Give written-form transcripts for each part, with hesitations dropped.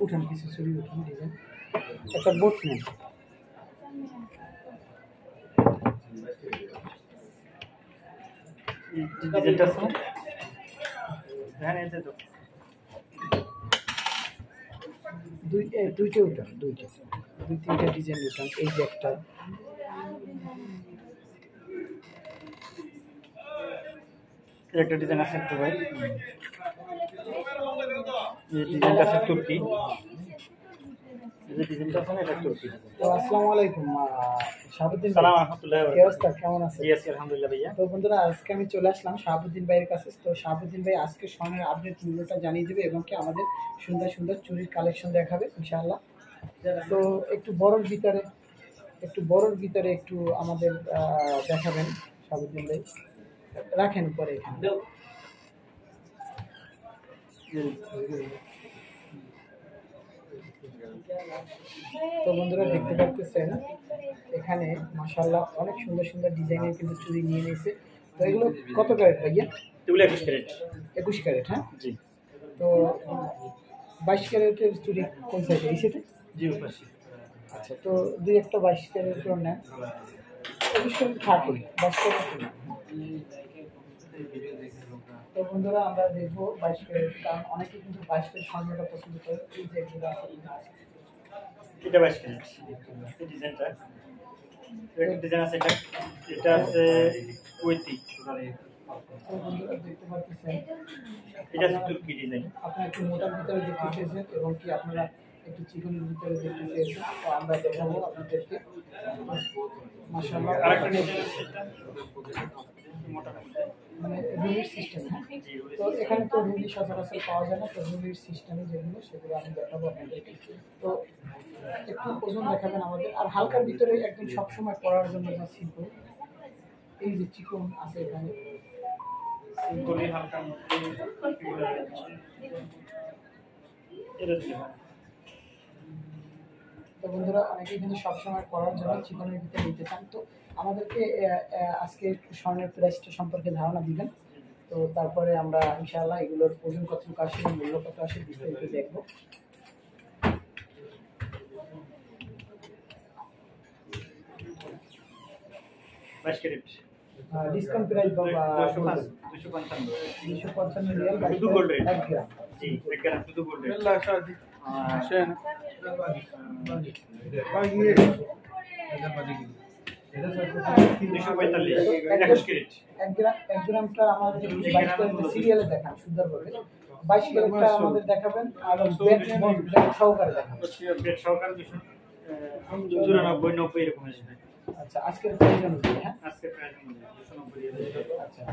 উঠান কিছু চুরি উঠান ডিজাইন একটা বোট নেই ডিজাইনটা আছে হ্যাঁ এই তো দুইটা উঠান দুই তিনটা ডিজাইন উঠান এই যে একটা একটা ডিজাইন আছে একটু ভাই এই ডিজাইনটা আছে তুর্কি এই যে ডিজাইনটা আছে না এটা তুর্কি তো আসসালামু আলাইকুম শাহাবুদ্দিন সালাম রাহমাতুল্লাহ কি অবস্থা কেমন আছেন? জি আছি আলহামদুলিল্লাহ ভাইয়া। তো বন্ধুরা আজকে আমি চলে আসলাম শাহাবুদ্দিন ভাইয়ের কাছে। তো শাহাবুদ্দিন ভাই আজকে স্বর্ণের আপডেট ভিডিওটা জানিয়ে দেবে এবং কি আমাদের সুন্দর সুন্দর চুরির কালেকশন দেখাবে ইনশাআল্লাহ। তো একটু বড়র ভিতরে একটু আমাদের দেখাবেন শাহাবুদ্দিন ভাই, রাখেন পরে এখানে। তো বন্ধুরা দেখতে পাচ্ছেন এখানে মাশাআল্লাহ অনেক সুন্দর সুন্দর ডিজাইনের কিন্তু চুড়ি নিয়ে নিয়েছে। তো এগুলো কত ক্যারেট ভাইয়া? এগুলো 21 ক্যারেট। 21 ক্যারেট, হ্যাঁ জি। তো 22 ক্যারেটের চুড়ি কোন সাইজে? এই সেটে? জি পাশে। আচ্ছা, তো দুই একটা 22 ক্যারেটের নেন। 21 ক্যারেট থাকে 22 ক্যারেট। তো বন্ধুরা আমরা দেখবো 22 ক্যারেট, কারণ অনেকে কিন্তু 22 ক্যারেট স্বর্ণটা পছন্দ করে। এই যে এগুলো এটা 22 ক্যারেট এই ডিজাইনটা। একটা ডিজাইন আছে এটা আছে কুয়েতি। তো বন্ধুরা দেখতে পাচ্ছেন এটা আছে তুর্কি ডিজাইন। আপনারা একটু মোটার ভিতরে দেখতে চেয়েছেন এবং কি আপনারা একটু চিকনের ভিতরে দেখতে চেয়েছেন, তো আমরা দেখাবো আপনাদেরকে। মাশাআল্লাহ আরেকটা ডিজাইন আছে এটা মোটা মানে রুলির সিস্টেম। হ্যাঁ, তো এখানে তো রুলি সচরাচর পাওয়া যায় না, তো রুলির সিস্টেমে যেগুলো সেগুলো আমি দেখাবো আপনাদেরকে। তো একটু ওজন দেখাবেন আমাদের, আর হালকার ভিতরে একদম সবসময় পরার জন্য যা সিম্পল, এই যে চিকন আছে এখানে সিম্পলি হালকা তো বন্ধুরা অনেকেই কিন্তু সবসময় পড়ার জন্য চিকনের ভিতরে নিতে চান। তো আমাদেরকে আজকে একটু স্বর্ণের প্রাইসটা সম্পর্কে ধারণা দিবেন, তো তারপরে আমরা ইনশাআল্লাহ এগুলোর ওজন কত আসে, মূল্য কত আসে বিস্তারিত দেখবো। ডিসকাউন্ট প্রাইস বাবা 255 রিয়াল শুধু গোল্ড রেট। 1 গ্রাম। জি 1 গ্রাম শুধু গোল্ড রেট। عشان এক গ্রামটা আমাদের 22 ক্যারেট সিরিয়ালে দেখান সুন্দরভাবে। 22 ক্যারেটটা আমাদের দেখাবেন আর বেড সহকারে দেখাবেন। বেড সহকারে 294 90 এরকম আসবে। আচ্ছা, আজকের প্রাইস অনুযায়ী। হ্যাঁ, আজকের প্রাইস অনুযায়ী 290। আচ্ছা,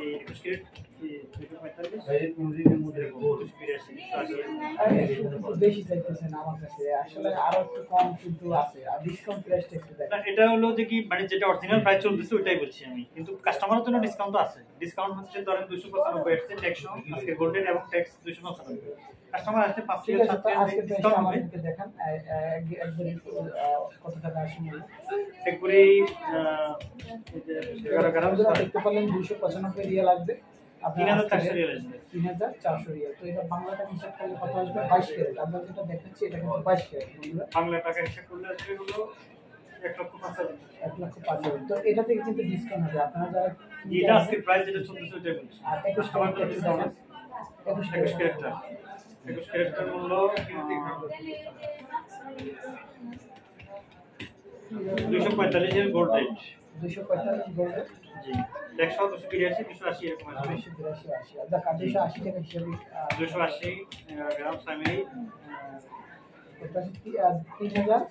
এই 21 ক্যারেট 245 বেশি চাইতেছেন আমার কাছে, আসলে আরো একটু কম কিন্তু আছে, আর ডিসকাউন্ট প্রাইসটা একটু না দেখেন। এটা হলো যে কি মানে যেটা অরিজিনাল প্রাইস চলতেছে ওইটাই বলছি আমি, কিন্তু কাস্টমারের জন্য ডিসকাউন্ট আছে। ডিসকাউন্ট হচ্ছে ধরেন 295 এর ট্যাক্স আজকে গোল্ডেন এবং ট্যাক্স 295। কাস্টমার আসছে 5 থেকে 7 টাকা ডিসকাউন্ট হবে। আমাদেরকে দেখান একবারে কত টাকা আসে মূল্য একবারে এই যে 11 গ্রাম দেখতে পারলেন 295 রিয়াল আসবে। 3400 রিয়াল আসবে। 3400 রিয়াল। তো এটা বাংলা টাকা হিসাব করলে কত আসবে? 22 ক্যারেট। আমরা যেটা দেখাচ্ছি এটা কিন্তু 22 ক্যারেট। বাংলা টাকা হিসাব করলে আসবে হলো 1,05,000। 1,05,000। তো এটা থেকে কিন্তু ডিসকাউন্ট হবে। আপনারা যারা এটা আজকে প্রাইস যেটা চলতেছে ওইটাই বলছি। আর 21 ক্যারেট ডিসকাউন্ট আছে। 21 ক্যারেটটা 21 ক্যারেটের মূল্য 245 এর গোল্ড রেট। 245 gold rate. জি 100 282 280 এরকম আসবে। 282 আচ্ছা, 280 টাকা হিসাবে 280 গ্রাম সামি এটা 3000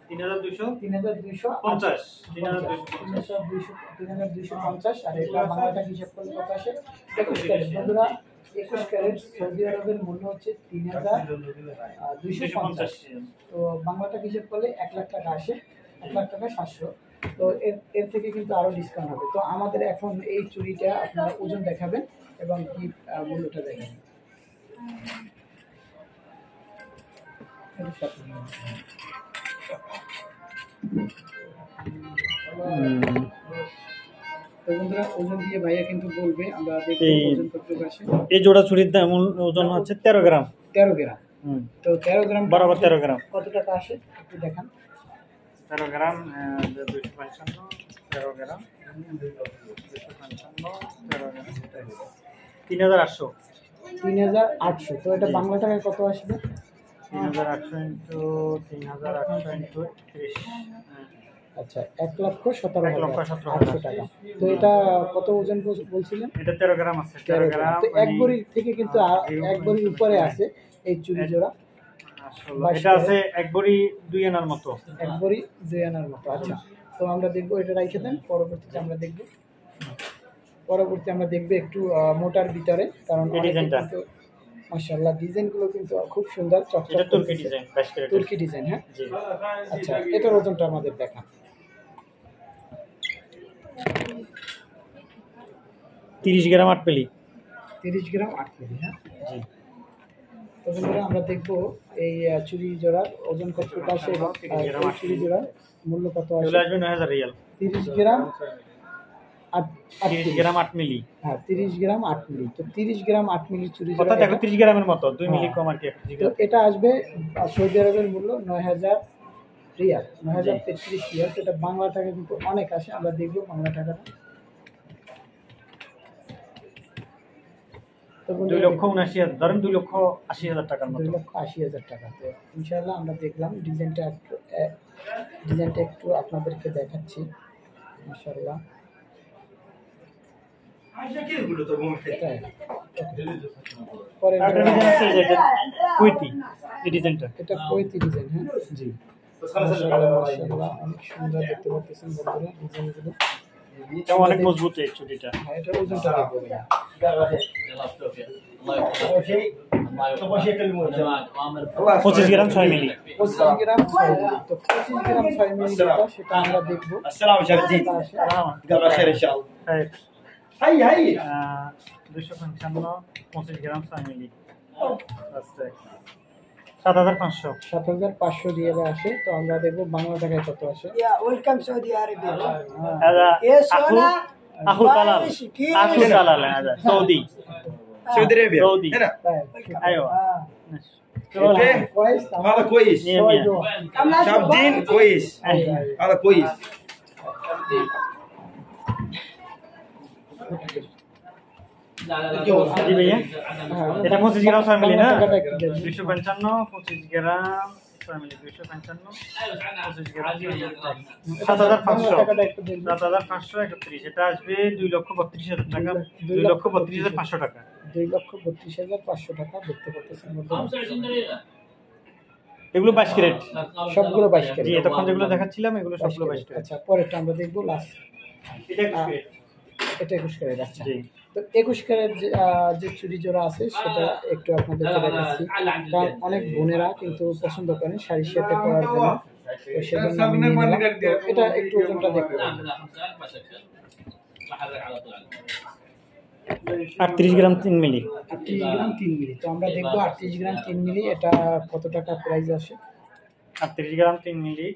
3250 আর এটা বাংলা টাকা হিসাব করলে কত আসে? 21 ক্যারেট। বন্ধুরা 21 ক্যারেট সৌদি আরবের মূল্য হচ্ছে 3250। তো বাংলা টাকা হিসাব করলে 1 লাখ টাকা আসে, 1 লাখ টাকা 700। তো এর থেকে কিন্তু আরো ডিসকাউন্ট হবে। তো আমাদের এখন এই চুড়িটা আপনারা ওজন দেখাবেন এবং কি মূল্যটা দেখাবেন। তো তো বন্ধুরা ওজন দিয়ে ভাইয়া কিন্তু বলবে, আমরা দেখবো ওজন কতটুকু আসে। এই জোড়া চুরির দাম ওজন হচ্ছে 13 গ্রাম। 13 গ্রাম। তো 13 গ্রাম বরাবর 13 গ্রাম। কত টাকা আসে একটু দেখান। 13 গ্রাম 255, 13 গ্রাম 255, 13 গ্রাম 3800। 3800। তো এটা বাংলা টাকায় কত আসবে? 3800 ইন্টু 3800 ইন্টু 30। আচ্ছা, 1,17,800 টাকা। তো এটা কত ওজন বলছিলেন? এটা 13 গ্রাম আছে। 13 গ্রাম তো এক ভরি থেকে কিন্তু এক ভরির উপরে আছে এই চুড়ি জোড়া। আসলে এটা আছে এক ভরি 2 আনার মতো। এক ভরি 2 আনার মতো। আচ্ছা, তো আমরা দেখবো, এটা রাইখে দেন। পরবর্তীতে আমরা দেখবো একটু মোটার ভিতরে, কারণ এই ডিজাইনটা মাশাআল্লাহ ডিজাইনগুলো কিন্তু খুব সুন্দর, চকচক তুর্কি ডিজাইন, 22 ক্যারেট তুর্কি ডিজাইন। হ্যাঁ জি। আচ্ছা, এটার ওজনটা আমাদের দেখান। 30 গ্রাম 8 মিলি। 30 গ্রাম 8 মিলি। হ্যাঁ জি। তো বন্ধুরা আমরা দেখবো এই চুড়ি জোড়ার ওজন কতটুকু আসে এবং এই চুড়ি জোড়ার মূল্য কত আসে। এগুলো আসবে 9000 রিয়াল। 30 গ্রাম 30 গ্রাম 8 মিলি। হ্যাঁ 30 গ্রাম 8 মিলি। তো 30 গ্রাম 8 মিলি চুড়ি জোড়া, অর্থাৎ 30 গ্রামের মতো, 2 মিলি কম আর কি। তো এটা আসবে সৌদি আরবের মূল্য 9000 রিয়াল, 9033 রিয়াল। এটা বাংলা টাকা কিন্তু অনেক আসে। আমরা দেখবো বাংলা টাকাটা। তো 2,79,000, ধরেন 2,80,000 টাকার মতো। 2,80,000 টাকা। তো ইনশাআল্লাহ আমরা দেখলাম ডিজাইনটা একটু আপনাদেরকে দেখাচ্ছি। মাশাআল্লাহ পরে একটা ডিজাইন আছে যেটা কুইতি, এই ডিজাইনটা। এটা কুইতি ডিজাইন। হ্যাঁ জি। মাশাআল্লাহ অনেক সুন্দর দেখতে পাচ্ছেন বন্ধুরা ডিজাইনগুলো। এটা অনেক মজবুত এই চুড়িটা। হ্যাঁ, এটা ওজনটা দেখবো। 25 গ্রাম 6 মিলি। 25 গ্রাম 6 মিলি। তো 25 গ্রাম 6 মিলি যেটা, সেটা আমরা দেখবো। السلام جديد قبل خير ان شاء الله. هي 255, 25 গ্রাম 6 মিলি। 7500। 7500 রিয়ালে আসে। তো আমরা দেখবো বাংলা টাকায় কত আসে। Welcome Saudi Arabia. هذا يا اخو سونا اخو طلال. اخو طلال هذا سعودي. سعودي ارابيا سعودي. هنا. ايوه. اوكي كويس هذا كويس مية مية. شاب دين كويس هذا كويس. জি ভাইয়া, এটা 25 গ্রাম 6 মিলি না? 255, 25 গ্রাম 6 মিলি, 255, 25 গ্রাম 7500। 7531, এটা আসবে 2,32,000 টাকা। 2,32,500 টাকা। 2,32,500 টাকা দেখতে পাচ্ছেন বন্ধুরা। এগুলো 22 ক্যারেট। সবগুলো 22 জি, ক্যারেট। এতক্ষণ যেগুলো দেখাচ্ছিলাম এগুলো সবগুলো 22 ক্যারেট। আচ্ছা, পরেরটা আমরা দেখবো লাস্ট। এটা 21 ক্যারেট। এটা 21 ক্যারেট। আচ্ছা, জি। তো 21 ক্যারেট যে চুড়ি জোড়া আছে সেটা একটু আপনাদেরকে দেখাচ্ছি, কারণ অনেক বোনেরা কিন্তু পছন্দ করেন শাড়ির সাথে পরার জন্য। তো সেজন্য আমি নিয়ে নিলাম। তো এটা একটু ওজনটা দেখবো। 38 গ্রাম 3 মিলি। 38 গ্রাম 3 মিলি। তো আমরা দেখবো 38 গ্রাম 3 মিলি এটা কত টাকা প্রাইস আসে। 38 গ্রাম 3 মিলি।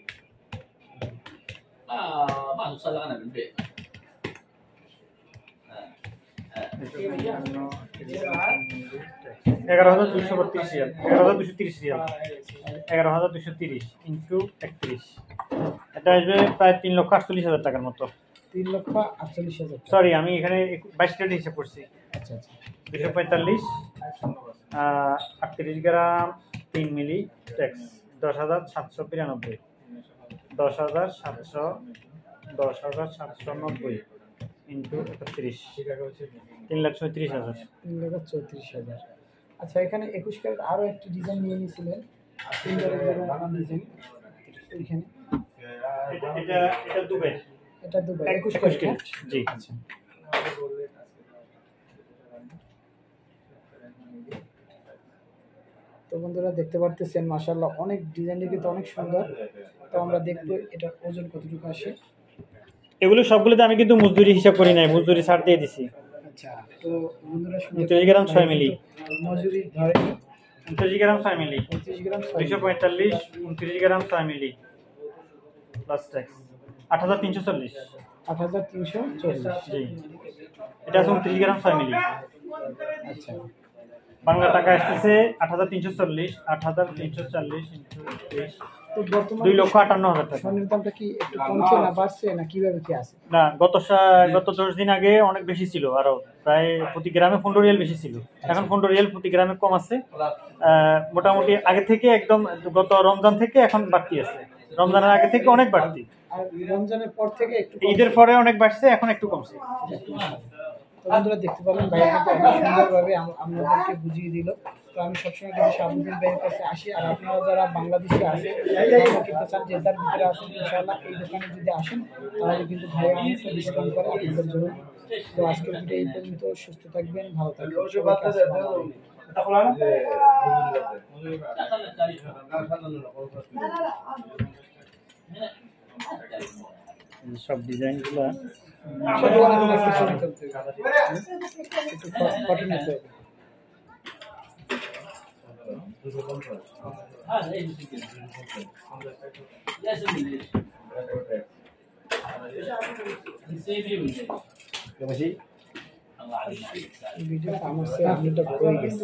11,232 রিয়াল। 11,230 রিয়াল। 11,230 ইন্টু 31, এটা আসবে প্রায় 3,48,000 টাকার মতো। 3,48,000 টাকা। সরি, আমি এখানে 22 ক্যারেট হিসাব করছি। আচ্ছা আচ্ছা। 245, 38 গ্রাম 3 মিলি, ট্যাক্স 10,792, 10,790 ইন্টু 31, 3,34,000। 3,34,000। আচ্ছা, এখানে 21 ক্যারেট আরো একটি ডিজাইন নিয়ে নিয়েছিলেন, সুন্দর ডিজাইন ওইখানে। এটা দুবাই। এটা দুবাই 21 21 ক্যারেট। ক্যারেট। জি। আচ্ছা, তো বন্ধুরা দেখতে পারতেছেন মাশাআল্লাহ অনেক ডিজাইনটা কিন্তু অনেক সুন্দর। তো আমরা দেখবো এটা ওজন কতটুকু আসে। এগুলো সবগুলোতে আমি কিন্তু মজদুরি হিসাব করি নাই, মজদুরি ছাড় দিয়ে দিছি। আচ্ছা, তো বন্ধুরা 29 গ্রাম 6 মিলি। মজুরি ধরে 29 গ্রাম 6 মিলি। 25 গ্রাম 245, 29 গ্রাম 6 মিলি প্লাস ট্যাক্স 8,340। 8,340। জি, এটা আছে 29 গ্রাম 6 মিলি। আচ্ছা, বাংলা টাকা আসতেছে 8,340, 8,340 ইন্টু 23, তো বর্তমানে 2,58,000 টাকা। স্বর্ণের দামটা কি একটু কমছে না বাড়ছে না কিভাবে কি আছে? না, গত 10 দিন আগে অনেক বেশি ছিল, আরো প্রায় প্রতি গ্রামে 15 রিয়াল বেশি ছিল। এখন 15 রিয়াল প্রতি গ্রামে কম আছে। মোটামুটি আগে থেকে একদম গত রমজান থেকে এখন বাড়তি আছে, রমজানের আগে থেকে অনেক বাড়তি, আর রমজানের পর থেকে একটু ঈদের পরে অনেক বাড়ছে, এখন একটু কমছে। তো বন্ধুরা দেখতে পারলেন ভাইয়া কিন্তু অনেক সুন্দরভাবে আমাদেরকে বুঝিয়ে দিল। তো আমি সবসময় কিন্তু শাহাবুদ্দিন ভাইয়ের কাছে আসি, আর আপনারা যারা বাংলাদেশে আসেন কিনতে চান জেদ্দার ভিতরে আসেন, ইনশাআল্লাহ এই দোকানে যদি আসেন তাহলে কিন্তু ভাইয়া অনেকটা ডিসকাউন্ট করে আপনাদের জন্য। তো আজকের ভিডিও এই পর্যন্ত, সুস্থ থাকবেন, ভালো থাকবেন, সবাইকে আসসালামু আলাইকুম। সব ডিজাইনগুলো একটু কটন নিতে হবে। এই ভিডিওটা আমার সে আপলোডটা হয়ে গেছে।